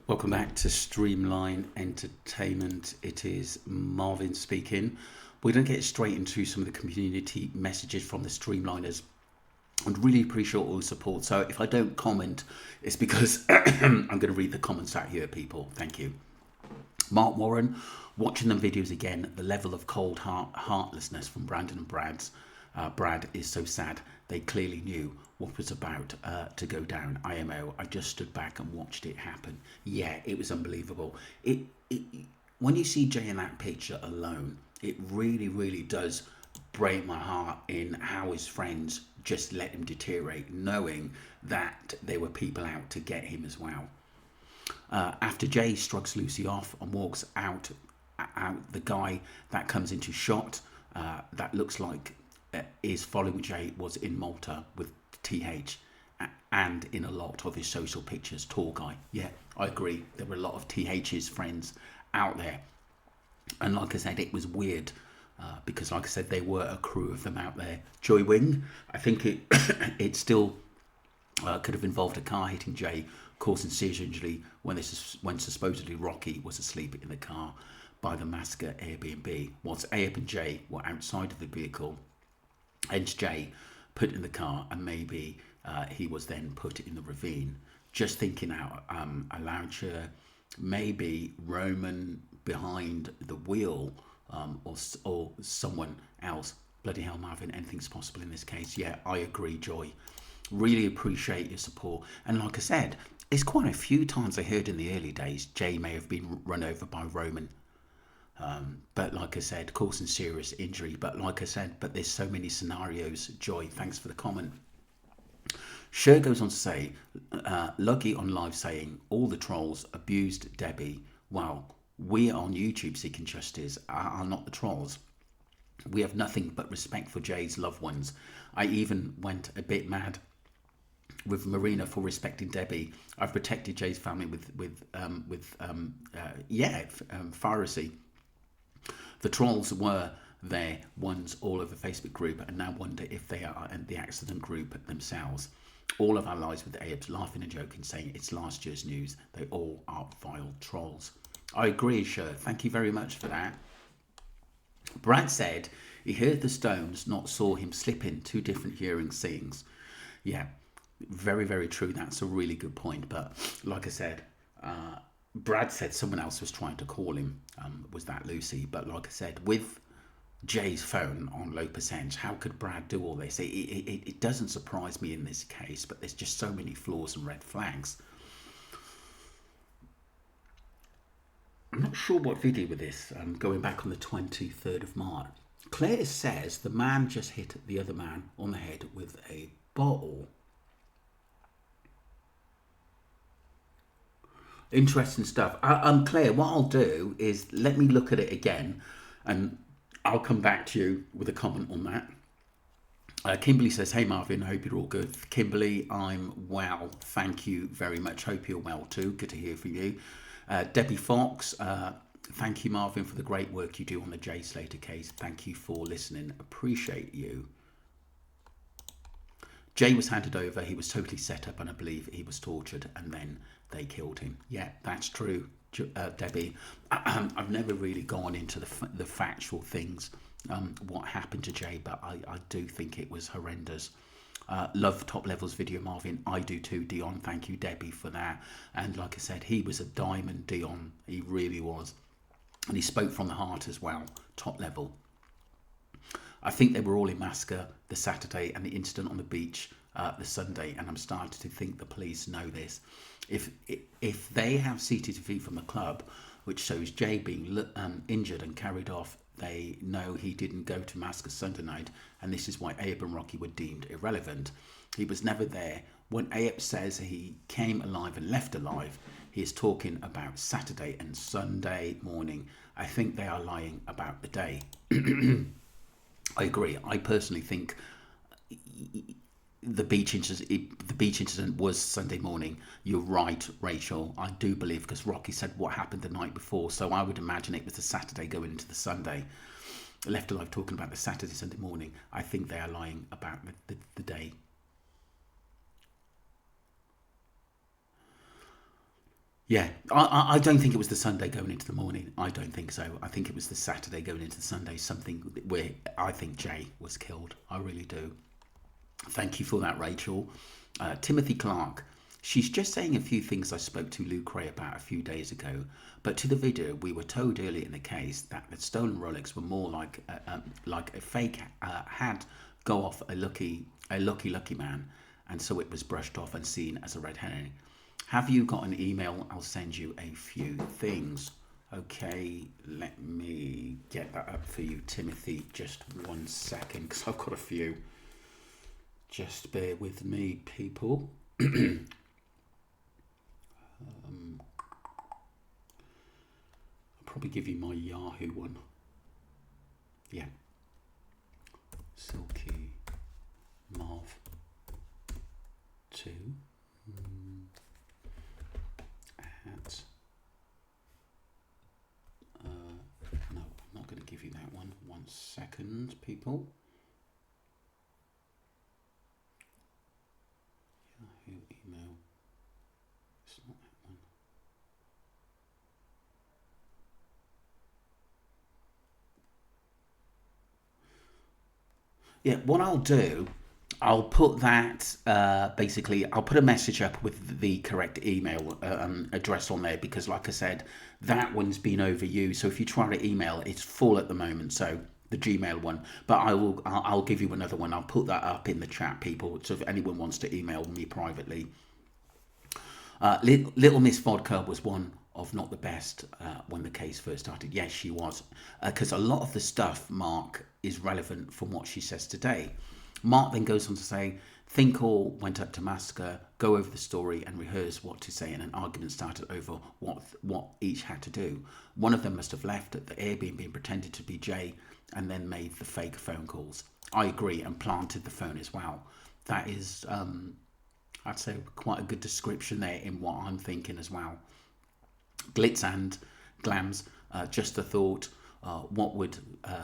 Welcome back to Streamline Entertainment. It is Marvin speaking. We're going to get straight into some of the community messages from the Streamliners. I'd really appreciate all the support. So if I don't comment, it's because I'm going to read the comments out here, people. Thank you. Mark Warren, watching them videos again, the level of cold heartlessness from Brandon and Brad is so sad. They clearly knew what was about to go down. IMO, I just stood back and watched it happen. Yeah, it was unbelievable. When you see Jay in that picture alone, it really does break my heart in how his friends just let him deteriorate, knowing that there were people out to get him as well. After Jay shrugs Lucy off and walks out, the guy that comes into shot that looks like is following Jay was in Malta with TH and in a lot of his social pictures. Tall guy. Yeah, I agree. There were a lot of TH's friends out there. And like I said, it was weird because, like I said, there were a crew of them out there. Joy Wing, I think it still could have involved a car hitting Jay, causing serious injury when supposedly Rocky was asleep in the car by the Massacre Airbnb. Whilst Abe and Jay were outside of the vehicle, hence Jay put in the car, and maybe he was then put in the ravine. Just thinking out aloud, sure, maybe Roman behind the wheel, or someone else. Bloody hell, Marvin, anything's possible in this case. Yeah, I agree, Joy. Really appreciate your support. And like I said, it's quite a few times I heard in the early days Jay may have been run over by Roman. But like I said, causing serious injury. But like I said, but there's so many scenarios. Joy, thanks for the comment. Cher goes on to say, Lucky on live saying, all the trolls abused Debbie. Well, we on YouTube seeking justice are not the trolls. We have nothing but respect for Jay's loved ones. I even went a bit mad with Marina for respecting Debbie. I've protected Jay's family with piracy. The trolls were there once all over Facebook group, and now wonder if they are in the accident group themselves. All of our lives with Abes laughing and joking, saying it's last year's news. They all are vile trolls. I agree, Sher. Thank you very much for that. Brad said he heard the stones, not saw him slip in. Two different hearing scenes. Yeah, very true. That's a really good point. But like I said, Brad said someone else was trying to call him. Was that Lucy? But like I said, with Jay's phone on low percent, how could Brad do all this? It doesn't surprise me in this case, but there's just so many flaws and red flags. I'm not sure what video with this. Going back on the 23rd of March. Claire says the man just hit the other man on the head with a bottle. Interesting stuff. Claire, what I'll do is let me look at it again, and I'll come back to you with a comment on that. Kimberly says, hey Marvin, I hope you're all good. Kimberly, I'm well. Thank you very much. Hope you're well too. Good to hear from you. Debbie Fox, thank you, Marvin, for the great work you do on the Jay Slater case. Thank you for listening. Appreciate you. Jay was handed over. He was totally set up, and I believe he was tortured, and then they killed him. Yeah, that's true, Debbie. I've never really gone into the factual things, what happened to Jay, but I do think it was horrendous. Love Top Levels video, Marvin. I do too, Dion. Thank you, Debbie, for that. And like I said, he was a diamond, Dion. He really was. And he spoke from the heart as well. Top level. I think they were all in Massacre the Saturday and the incident on the beach the Sunday. And I'm starting to think the police know this. If they have CCTV from the club, which shows Jay being injured and carried off, they know he didn't go to Massacre Sunday night, and this is why Abe and Rocky were deemed irrelevant. He was never there. When Abe says he came alive and left alive, he is talking about Saturday and Sunday morning. I think they are lying about the day. I agree. I personally think the beach incident was Sunday morning. You're right, Rachel. I do believe, because Rocky said what happened the night before, so I would imagine it was the Saturday going into the Sunday. Left alive talking about the Saturday, Sunday morning. I think they are lying about the day. Yeah, I don't think it was the Sunday going into the morning. I don't think so. I think it was the Saturday going into the Sunday, something where I think Jay was killed. I really do. Thank you for that, Rachel. Timothy Clark. She's just saying a few things I spoke to Luke Ray about a few days ago. But to the video, we were told earlier in the case that the stolen Rolex were more like a fake had go off a lucky man, and so it was brushed off and seen as a red herring. Have you got an email? I'll send you a few things. Okay, let me get that up for you, Timothy. Just 1 second, because I've got a few. Just bear with me, people. I'll probably give you my Yahoo one. Yeah. Silky Marv 2 at no, I'm not going to give you that one. 1 second, people. Yahoo email. It's not that one. Yeah, what I'll do, I'll put that, basically, I'll put a message up with the correct email address on there, because like I said, that one's been overused. So if you try to email, it's full at the moment. So the Gmail one, but I'll give you another one. I'll put that up in the chat, people. So if anyone wants to email me privately. Little Miss Vodka was one of not the best when the case first started. Yes, she was, because a lot of the stuff, Mark, is relevant from what she says today. Mark then goes on to say, Thinkall went up to Massacre, go over the story and rehearse what to say, and an argument started over what each had to do. One of them must have left at the Airbnb and pretended to be Jay and then made the fake phone calls. I agree, and planted the phone as well. That is, I'd say, quite a good description there in what I'm thinking as well. Glitz and Glams, just a thought. What would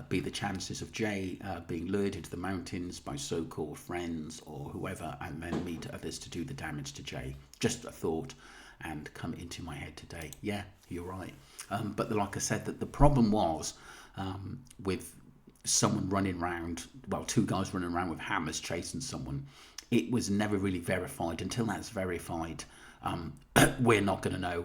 be the chances of Jay being lured into the mountains by so-called friends or whoever, and then meet others to do the damage to Jay? Just a thought, and come into my head today. Yeah, you're right. But like I said, that the problem was with someone running around, well, two guys running around with hammers chasing someone. It was never really verified. Until that's verified, we're not going to know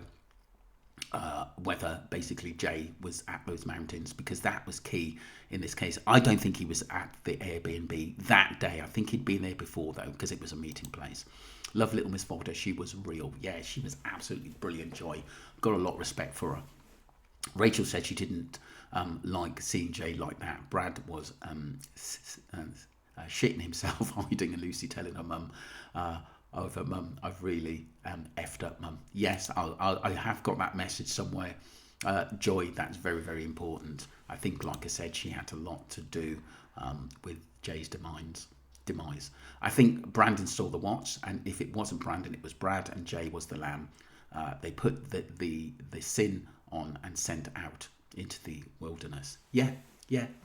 whether basically Jay was at those mountains, because that was key in this case. I don't think he was at the Airbnb that day. I think he'd been there before, though, because it was a meeting place. Love Little Miss Vodka. She was real. Yeah, she was absolutely brilliant, Joy. Got a lot of respect for her. Rachel said she didn't like seeing Jay like that. Brad was shitting himself hiding, and Lucy telling her mum over, Mum, I've really effed up, Mum. Yes, I have got that message somewhere. Joy, that's very, very important. I think, like I said, she had a lot to do with Jay's demise. I think Brandon stole the watch, and if it wasn't Brandon, it was Brad, and Jay was the lamb. They put the sin on and sent out into the wilderness. Yeah,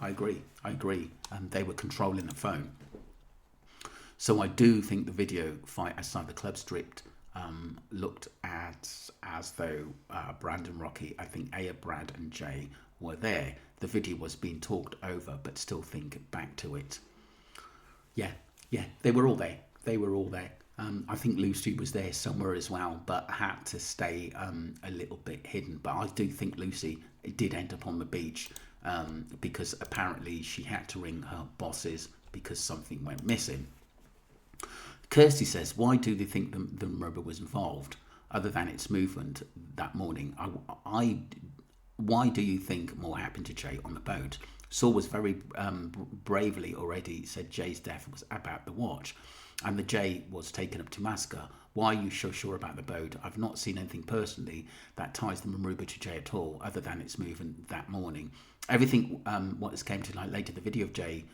I agree. And they were controlling the phone. So I do think the video fight outside the club stripped looked at as though Brandon, Rocky, I think Brad and Jay were there. The video was being talked over, but still think back to it. Yeah, they were all there. I think Lucy was there somewhere as well, but had to stay a little bit hidden. But I do think Lucy did end up on the beach because apparently she had to ring her bosses because something went missing. Kirsty says, why do they think the rubber was involved, other than its movement that morning? Why do you think more happened to Jay on the boat? Saul was very bravely already said Jay's death was about the watch, and the Jay was taken up to Massacre. Why are you so sure about the boat? I've not seen anything personally that ties the Maruba to Jay at all, other than its movement that morning. Everything what has came to light later, the video of Jay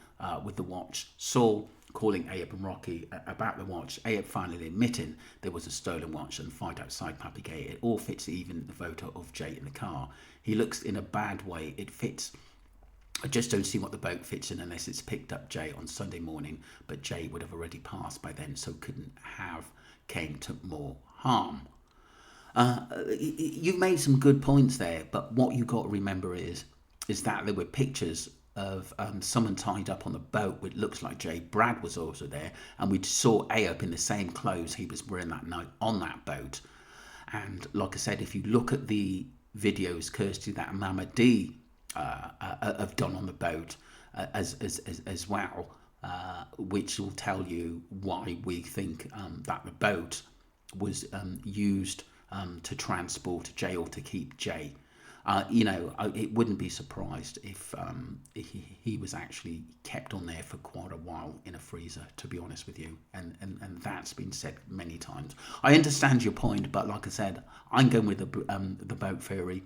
with the watch, Saul calling Ayub and Rocky about the watch, Ayub finally admitting there was a stolen watch, and fight outside Pappy Gate. It all fits, even the photo of Jay in the car. He looks in a bad way. It fits. I just don't see what the boat fits in unless it's picked up Jay on Sunday morning, but Jay would have already passed by then, so couldn't have came to more harm. You've made some good points there, but what you've got to remember is that there were pictures of someone tied up on the boat, which looks like Jay. Brad was also there, and we saw Ayup in the same clothes he was wearing that night on that boat. And like I said, if you look at the videos, Kirsty, that Mama D have done on the boat as well, which will tell you why we think that the boat was used to transport Jay or to keep Jay. It wouldn't be surprised if he was actually kept on there for quite a while in a freezer, to be honest with you. And that's been said many times. I understand your point, but like I said, I'm going with the boat theory,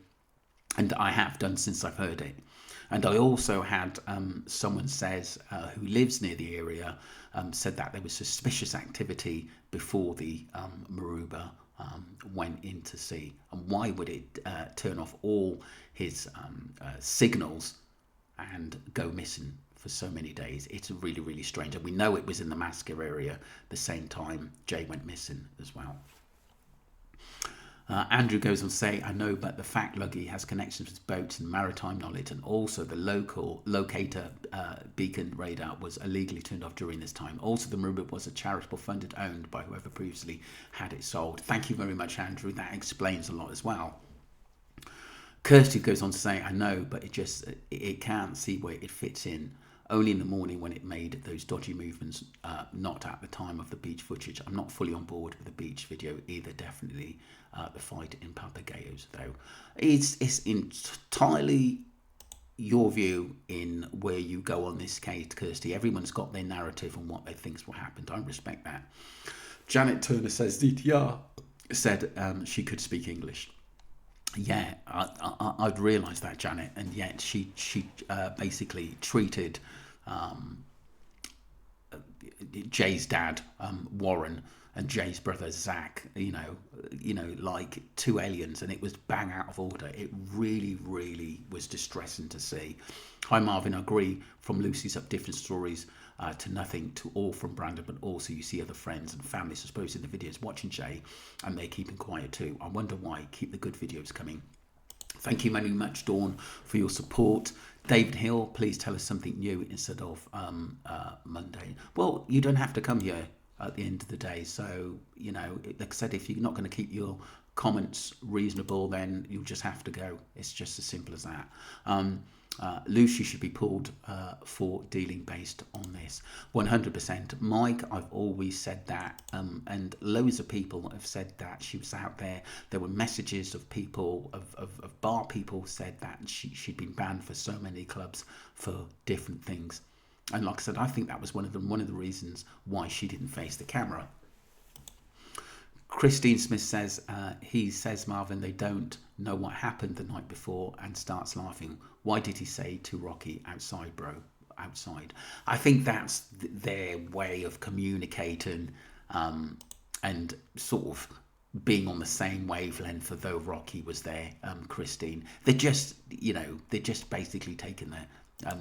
and I have done since I've heard it. And I also had someone who lives near the area said that there was suspicious activity before the Maruba went into sea. And why would it turn off all his signals and go missing for so many days? It's really, really strange. And we know it was in the Masca area the same time Jay went missing as well. Andrew goes on to say, I know, but the fact Luggy has connections with boats and maritime knowledge, and also the local locator beacon radar was illegally turned off during this time. Also, the Maruba was a charitable fund owned by whoever previously had it sold. Thank you very much, Andrew. That explains a lot as well. Kirsty goes on to say, I know, but it can't see where it fits in. Only in the morning when it made those dodgy movements, not at the time of the beach footage. I'm not fully on board with the beach video either, definitely. The fight in Papagayos, though. It's entirely your view in where you go on this case, Kirsty. Everyone's got their narrative on what they think's what happened. I respect that. Janet Turner says DTR said she could speak English. Yeah, I'd realised that, Janet, and yet she basically treated Jay's dad, Warren, and Jay's brother Zach, like two aliens, and it was bang out of order. It really, really was distressing to see. Hi Marvin, I agree. From Lucy's up different stories to nothing to all from Brandon, but also you see other friends and family, I suppose, in the videos watching Jay, and they're keeping quiet too. I wonder why. Keep the good videos coming. Thank you very much, Dawn, for your support. David Hill, please tell us something new instead of Monday. Well, you don't have to come here at the end of the day. So, like I said, if you're not going to keep your comments reasonable, then you'll just have to go. It's just as simple as that. Lucy should be pulled for dealing based on this. 100%. Mike, I've always said that, and loads of people have said that she was out there. There were messages of people, of bar people said that she'd been banned for so many clubs for different things. And like I said, I think that was one of the reasons why she didn't face the camera. Christine Smith says, he says, Marvin, they don't know what happened the night before, and starts laughing. Why did he say to Rocky, outside, bro, outside? I think that's their way of communicating and sort of being on the same wavelength, though Rocky was there, Christine. They're just basically taking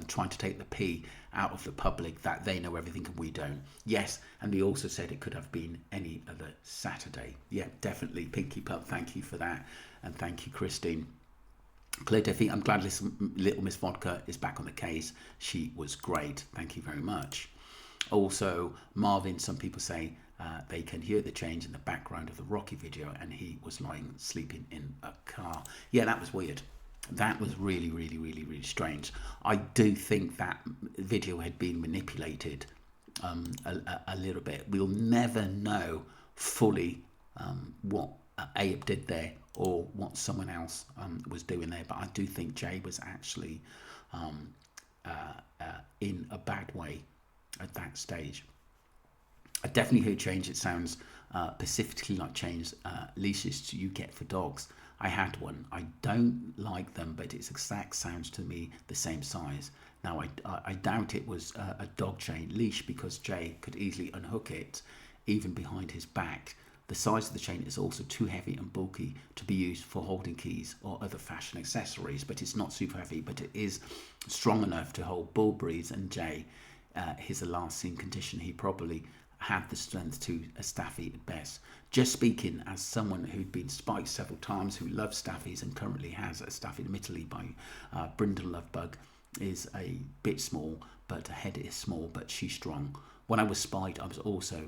trying to take the P out of the public, that they know everything and we don't. Yes, and they also said it could have been any other Saturday. Yeah, definitely. Pinky Pup, thank you for that. And thank you, Christine. Claire Duffy, I'm glad Little Miss Vodka is back on the case. She was great. Thank you very much. Also, Marvin, some people say they can hear the change in the background of the Rocky video, and he was lying sleeping in a car. Yeah, that was weird. That was really, really, really, really strange. I do think that video had been manipulated a little bit. We'll never know fully what Ayup did there or what someone else was doing there. But I do think Jay was actually in a bad way at that stage. I definitely heard change. It sounds specifically like change leashes you get for dogs. I had one. I don't like them, but its exact sounds to me the same size. Now, I doubt it was a dog chain leash, because Jay could easily unhook it, even behind his back. The size of the chain is also too heavy and bulky to be used for holding keys or other fashion accessories, but it's not super heavy, but it is strong enough to hold bull breeds, and Jay, his last seen condition, he probably had the strength to a staffy at best. Just speaking as someone who'd been spiked several times, who loves staffies and currently has a staffy, admittedly by Brindle Lovebug, is a bit small, but her head is small, but she's strong. When I was spiked, I was also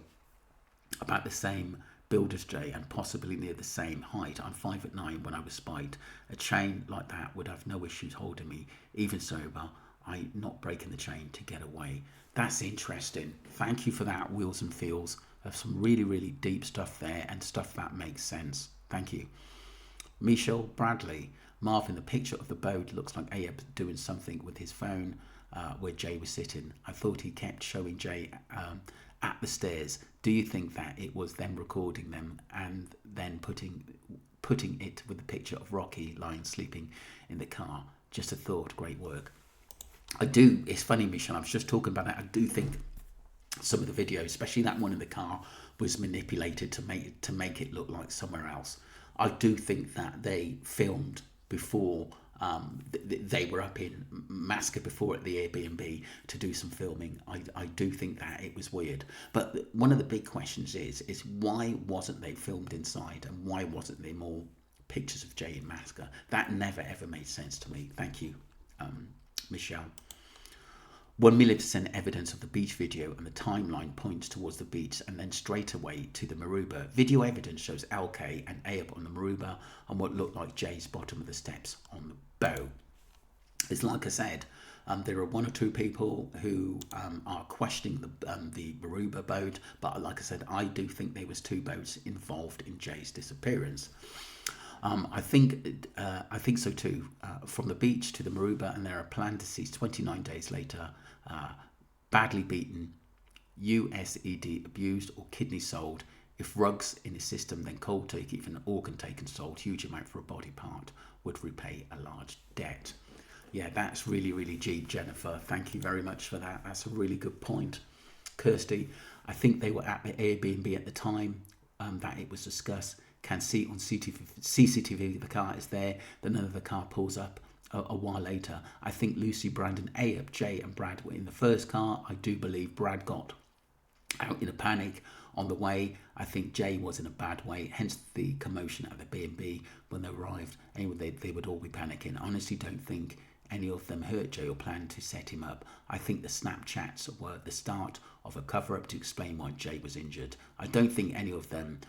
about the same build as Jay and possibly near the same height. I'm 5'9" when I was spiked. A chain like that would have no issues holding me, even sober. I'm not breaking the chain to get away. That's interesting. Thank you for that, Wheels and Feels. There's some really, really deep stuff there and stuff that makes sense. Thank you. Michelle Bradley. Marvin, the picture of the boat looks like Ayab doing something with his phone where Jay was sitting. I thought he kept showing Jay at the stairs. Do you think that it was them recording them and then putting it with the picture of Rocky lying sleeping in the car? Just a thought. Great work. I do. It's funny, Michelle. I was just talking about that. I do think some of the videos, especially that one in the car, was manipulated to make it look like somewhere else. I do think that they filmed before they were up in Masca before at the Airbnb to do some filming. I do think that it was weird. But one of the big questions is why wasn't they filmed inside, and why wasn't there more pictures of Jay in Masca? That never ever made sense to me. Thank you, Michelle. 1,000,000% evidence of the beach video, and the timeline points towards the beach and then straight away to the Maruba. Video evidence shows LK and Ayab on the Maruba and what looked like Jay's bottom of the steps on the bow. It's like I said, there are one or two people who are questioning the Maruba boat, but like I said, I do think there was two boats involved in Jay's disappearance. I think so too. From the beach to the Maruba, and there are planned deceased 29 days later, badly beaten, USED abused or kidney sold. If rugs in his system, then cold turkey, even an organ taken sold, huge amount for a body part, would repay a large debt. Yeah, that's really, really deep, Jennifer. Thank you very much for that. That's a really good point. Kirsty, I think they were at the Airbnb at the time that it was discussed. Can see on CCTV the car is there, then another car pulls up a while later. I think Lucy, Brandon, Ayab, Jay and Brad were in the first car. I do believe Brad got out in a panic on the way. I think Jay was in a bad way, hence the commotion at the B&B when they arrived. Anyway, they would all be panicking. I honestly don't think any of them hurt Jay or planned to set him up. I think the Snapchats were the start of a cover-up to explain why Jay was injured. I don't think any of them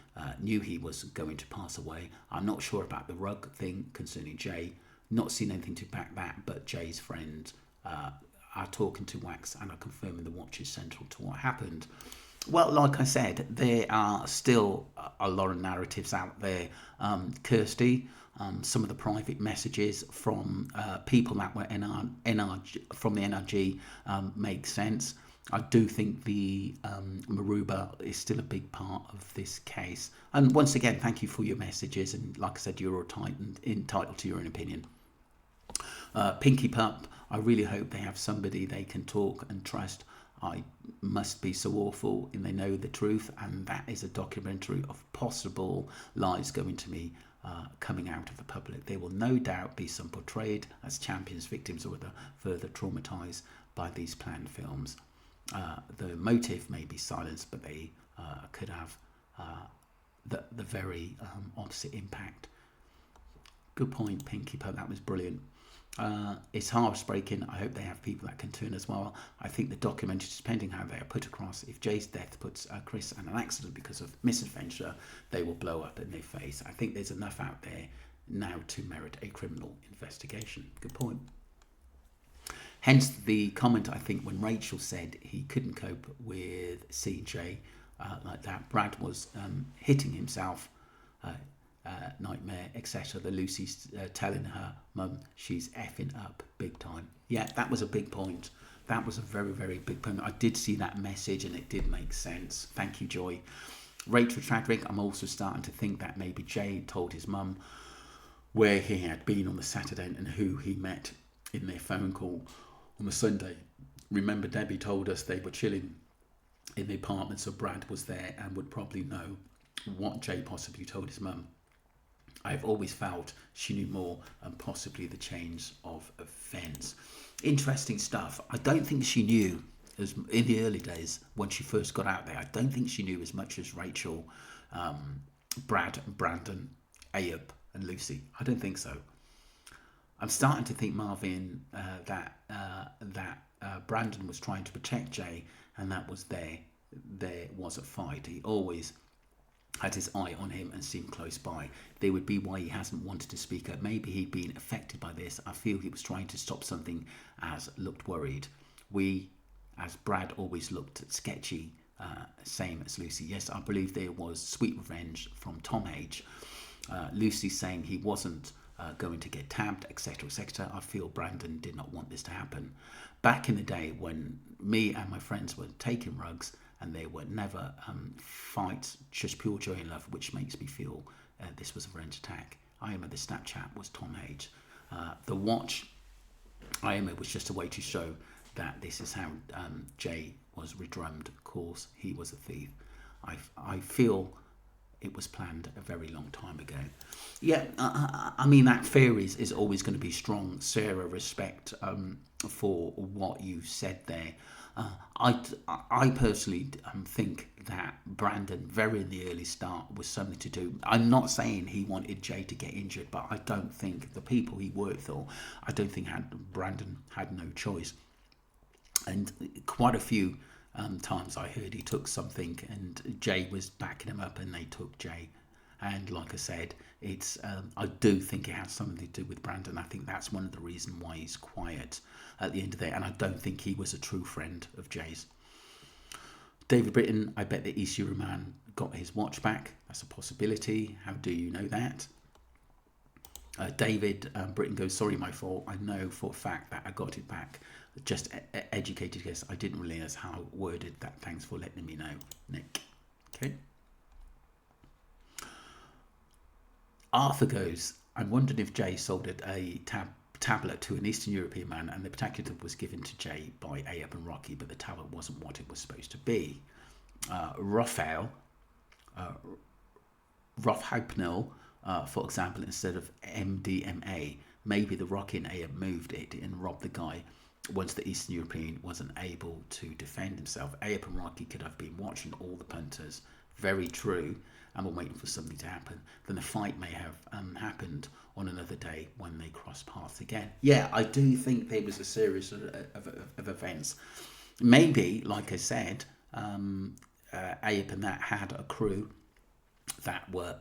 knew he was going to pass away. I'm not sure about the rug thing concerning Jay. Not seen anything to back that, but Jay's friends are talking to Wax and are confirming the watch is central to what happened. Well, like I said, there are still a lot of narratives out there. Kirsty, some of the private messages from people that were from the NRG make sense. I do think the Maruba is still a big part of this case. And once again, thank you for your messages. And like I said, you're entitled to your own opinion. Pinky Pup, I really hope they have somebody they can talk and trust. I must be so awful and they know the truth, and that is a documentary of possible lies going to me coming out of the public. There will no doubt be some portrayed as champions, victims, or further traumatized by these planned films. The motive may be silence, but they could have the very opposite impact. Good point, Pinky Pup. That was brilliant. It's heartbreaking. I hope they have people that can turn as well. I think the documentary, depending how they are put across, if Jay's death puts Chris in an accident because of misadventure, they will blow up in their face. I think there's enough out there now to merit a criminal investigation. Good point. Hence the comment, I think, when Rachel said he couldn't cope with seeing Jay like that. Brad was hitting himself, nightmare, etc. The Lucy's telling her mum she's effing up big time. Yeah, that was a big point. That was a very, very big point. I did see that message and it did make sense. Thank you, Joy. Rachel Chadwick, I'm also starting to think that maybe Jay told his mum where he had been on the Saturday and who he met in their phone call on the Sunday. Remember, Debbie told us they were chilling in the apartment, so Brad was there and would probably know what Jay possibly told his mum. I've always felt she knew more, and possibly the change of events. Interesting stuff. I don't think she knew as in the early days when she first got out there. I don't think she knew as much as Rachel, Brad, Brandon, Ayub, and Lucy. I don't think so. I'm starting to think, Marvin, that Brandon was trying to protect Jay, and that was there was a fight. He always had his eye on him and seemed close by. There would be why he hasn't wanted to speak up. Maybe he'd been affected by this. I feel he was trying to stop something, as looked worried. We, as Brad, always looked sketchy, same as Lucy. Yes, I believe there was sweet revenge from Tom H. Lucy saying he wasn't going to get tabbed, etc., etc. I feel Brandon did not want this to happen. Back in the day when me and my friends were taking rugs, and there were never fights, just pure joy and love, which makes me feel this was a revenge attack. I am at the Snapchat was Tom H. The watch, I am was just a way to show that this is how Jay was redrummed. Of course, he was a thief. I feel it was planned a very long time ago. Yeah, I mean, that fear is always going to be strong. Sarah, respect for what you said there. I personally think that Brandon, very in the early start, was something to do. I'm not saying he wanted Jay to get injured, but I don't think the people he worked for, I don't think Brandon had no choice. And quite a few times I heard he took something and Jay was backing him up, and they took Jay. And like I said, it's I do think it has something to do with Brandon. I think that's one of the reasons why he's quiet at the end of the day, and I don't think he was a true friend of Jay's. David Britton, I bet the East Euro man got his watch back. That's a possibility. How do you know that? David Britton goes, sorry, my fault. I know for a fact that I got it back. Just educated guess. I didn't realize how worded that. Thanks for letting me know, Nick. Okay. Arthur goes, I wondered if Jay sold a tablet to an Eastern European man, and the particular was given to Jay by Ayub and Rocky, but the tablet wasn't what it was supposed to be. Raphael, Rothhypnol, for example, instead of MDMA, maybe the Rocky and Ayub moved it and robbed the guy once the Eastern European wasn't able to defend himself. Ayub and Rocky could have been watching all the punters. Very true. And we're waiting for something to happen. Then the fight may have happened on another day when they cross paths again. Yeah, I do think there was a series of events. Maybe, like I said, Ayub and that had a crew that were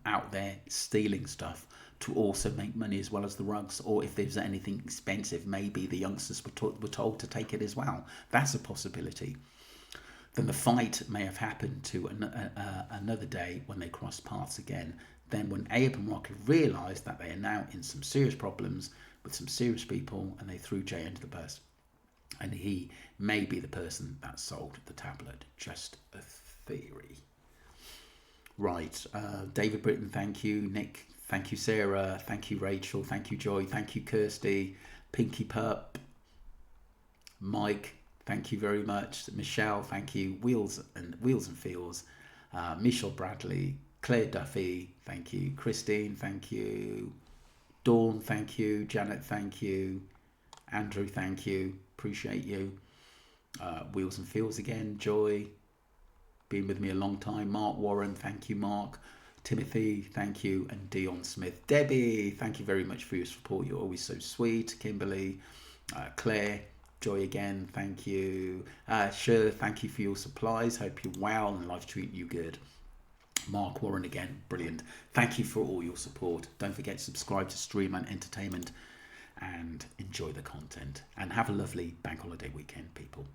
out there stealing stuff to also make money as well as the rugs. Or if there's anything expensive, maybe the youngsters were told to take it as well. That's a possibility. Then the fight may have happened to another day when they crossed paths again. Then when Ayub and Rocky realised that they are now in some serious problems with some serious people, and they threw Jay under the bus. And he may be the person that sold the tablet. Just a theory. Right. David Britton, thank you. Nick, thank you. Sarah, thank you. Rachel, thank you. Joy, thank you. Kirsty, Pinky Pup, Mike, thank you very much. Michelle, thank you. Wheels and Feels. Michelle Bradley, Claire Duffy, thank you. Christine, thank you. Dawn, thank you. Janet, thank you. Andrew, thank you. Appreciate you. Wheels and Feels again. Joy, been with me a long time. Mark Warren, thank you. Mark. Timothy, thank you. And Dion Smith. Debbie, thank you very much for your support. You're always so sweet. Kimberly, Claire, Joy again, thank you. Sure, thank you for your supplies. Hope you're well and life's treating you good. Mark Warren again, brilliant. Thank you for all your support. Don't forget to subscribe to Streamline Entertainment and enjoy the content. And have a lovely bank holiday weekend, people.